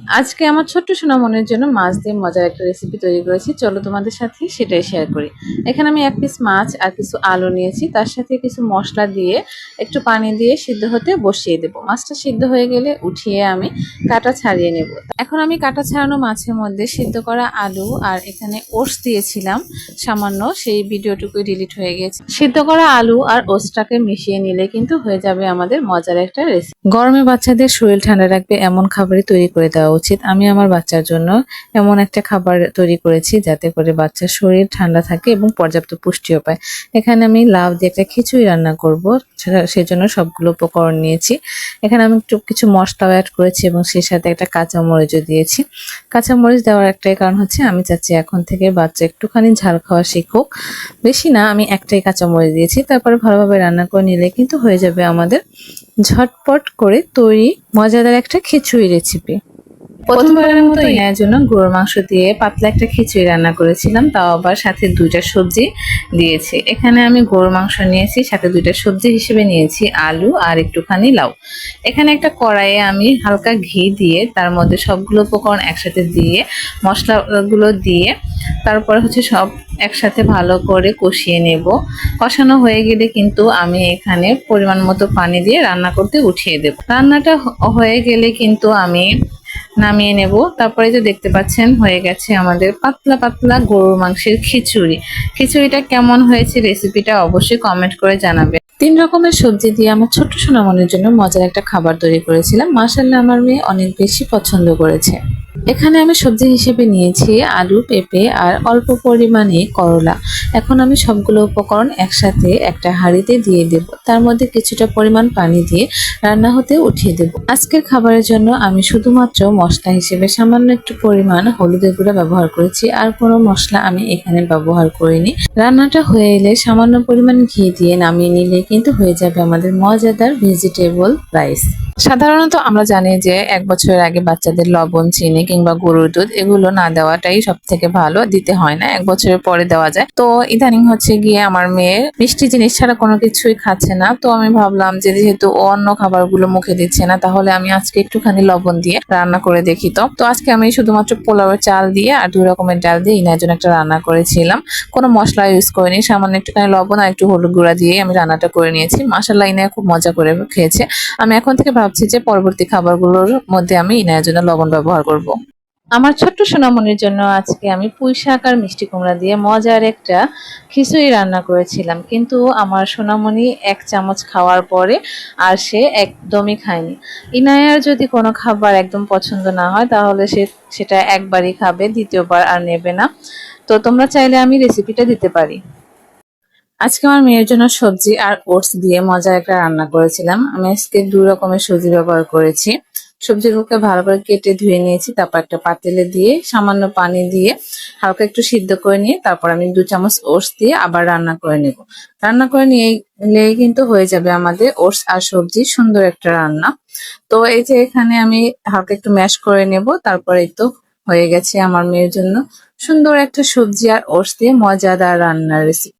আজকে আমার ছোট্ট সোনামনির জন্য মাছ দিয়ে মজার একটা রেসিপি তৈরি করেছি। চলো তোমাদের সাথে সেটাই শেয়ার করি। এখানে আমি 1 পিস মাছ আর কিছু আলু নিয়েছি, তার সাথে কিছু মশলা দিয়ে একটু পানি দিয়ে সিদ্ধ হতে বসিয়ে দেবো। মাছটা সিদ্ধ হয়ে গেলে উঠিয়ে আমি কাটা ছাড়িয়ে নেব। এখন আমি কাটা ছাড়ানো মাছের মধ্যে সিদ্ধ করা আলু আর এখানে ওটস দিয়েছিলাম সামান্য, সেই ভিডিওটুকুই ডিলিট হয়ে গেছে। সিদ্ধ করা আলু আর ওটসটাকে মিশিয়ে নিলে কিন্তু হয়ে যাবে আমাদের মজার একটা রেসিপি। গরমে বাচ্চাদের শরীর ঠান্ডা রাখবে এমন খাবারই তৈরি করে দেওয়া উচিত। আমি আমার বাচ্চার জন্য এমন একটা খাবার তৈরি করেছি যাতে করে বাচ্চার শরীর ঠান্ডা থাকে এবং পর্যাপ্ত পুষ্টিও পায়। এখানে আমি লাউ দিয়ে একটা খিচুড়ি রান্না করব, সেজন্য সবগুলো উপকরণ নিয়েছি। এখানে আমি একটু কিছু মশলাও অ্যাড করেছি এবং সেই সাথে একটা কাঁচামরিচও দিয়েছি। কাঁচামরিচ দেওয়ার একটাই কারণ হচ্ছে আমি চাচ্ছি এখন থেকে বাচ্চা একটুখানি ঝাল খাওয়া শিখুক। বেশি না, আমি একটাই কাঁচামরিচ দিয়েছি। তারপরে ভালোভাবে রান্না করে নিলে কিন্তু হয়ে যাবে আমাদের ঝটপট করে তৈরি মজাদার একটা খিচুড়ি রেসিপি। প্রথমবারের মতো ইনায়ের জন্য গরুর মাংস দিয়ে পাতলা একটা খিচুড়ি রান্না করেছিলাম, তাও আবার সাথে 2টা সবজি দিয়েছি। এখানে আমি গরুর মাংস নিয়েছি, সাথে 2টা সবজি হিসেবে নিয়েছি আলু আর একটুখানি লাউ। এখানে একটা কড়াইয়ে আমি হালকা ঘি দিয়ে তার মধ্যে সবগুলো উপকরণ একসাথে দিয়ে মশলাগুলো দিয়ে তারপরে হচ্ছে সব একসাথে ভালো করে কষিয়ে নেব। কষানো হয়ে গেলে কিন্তু আমি এখানে পরিমাণ মতো পানি দিয়ে রান্না করতে উঠিয়ে দেব। রান্নাটা হয়ে গেলে কিন্তু আমি নামিয়ে নেব। তারপরে যে দেখতে পাচ্ছেন হয়ে গেছে আমাদের পাতলা পাতলা গরুর মাংসের খিচুড়ি। খিচুড়িটা কেমন হয়েছে রেসিপিটা অবশ্যই কমেন্ট করে জানাবে। 3 রকমের সবজি দিয়ে আমার ছোট্ট সোনামনির জন্য মজার একটা খাবার তৈরি করেছিলাম। মাশাআল্লাহ, আমার মেয়ে অনেক বেশি পছন্দ করেছে। এখানে আমি সবজি হিসেবে নিয়েছি আলু, পেঁপে আর অল্প পরিমাণে করলা। এখন আমি সবগুলো উপকরণ একসাথে একটা হাঁড়িতে দিয়ে দেব। তার মধ্যে কিছুটা পরিমাণ পানি দিয়ে রান্না হতে উঠিয়ে দেব। আজকের খাবারের জন্য আমি শুধুমাত্র মশলা হিসেবে সামান্য একটু পরিমাণ হলুদের গুঁড়া ব্যবহার করেছি, আর কোনো মশলা আমি এখানে ব্যবহার করিনি। রান্নাটা হয়ে এলে সামান্য পরিমাণ ঘি দিয়ে নামিয়ে নিলে কিন্তু হয়ে যাবে আমাদের মজাদার ভেজিটেবল রাইস। সাধারণত আমরা জানি যে 1 বছরের আগে বাচ্চাদের লবণ, চিনি কিংবা গরুর দুধ এগুলো না দেওয়াটাই সব থেকে ভালো, দিতে হয় না, 1 বছরের পরে দেওয়া যায়। তো ইদানিং হচ্ছে গিয়ে আমার মেয়ে মিষ্টি জিনিস ছাড়া কোনো কিছুই খাচ্ছে না। তো আমি ভাবলাম যে যেহেতু ও অন্য খাবারগুলো মুখে দিচ্ছে না, তাহলে আমি আজকে একটুখানি লবণ দিয়ে রান্না করে দেখি। তো আজকে আমি শুধুমাত্র পোলাওয়ের চাল দিয়ে আর 2 রকমের ডাল দিয়ে ইনার জন্য একটা রান্না করেছিলাম। কোনো মশলা ইউজ করিনি, সামান্য একটুখানি লবণ আর একটু হলুদ গুঁড়া দিয়ে আমি রান্নাটা করে নিয়েছি। মাশাআল্লাহ, ইনায়া খুব মজা করে খেয়েছে। আমি এখন থেকে ভাবছি যে পরবর্তী খাবারগুলোর মধ্যে আমি ইনায়ের জন্য লবণ ব্যবহার করব। আমার ছোট্ট সোনামনির জন্য আজকে আমি পুঁই শাক আর মিষ্টি কুমড়া দিয়ে মজার একটা খিচুড়ি রান্না করেছিলাম, কিন্তু আমার সোনামনি 1 চামচ খাওয়ার পরে আর সে একদমই খায়নি। ইনায়ার যদি কোনো খাবার একদম পছন্দ না হয় তাহলে সেটা একবারই খাবে, দ্বিতীয়বার আর নেবে না। তো তোমরা চাইলে আমি রেসিপিটা দিতে পারি। আজকে আমার মেয়ের জন্য সবজি আর ওটস দিয়ে মজার একটা রান্না করেছিলাম। আমি আজকে 2 রকমের সবজি ব্যবহার করেছি। সবজিগুলোকে ভালো করে কেটে ধুয়ে নিয়েছি, তারপর একটা পাতিলে দিয়ে সামান্য পানি দিয়ে হালকা একটু সিদ্ধ করে নিয়ে তারপর আমি 2 চামচ ওটস দিয়ে আবার রান্না করে নেব। রান্না করে নিলেই কিন্তু হয়ে যাবে আমাদের ওটস আর সবজি সুন্দর একটা রান্না। তো এই যে এখানে আমি হালকা একটু ম্যাশ করে নেব, তারপরে তো হয়ে গেছে আমার মেয়ের জন্য সুন্দর একটা সবজি আর ওটস দিয়ে মজাদার রান্নার রেসিপি।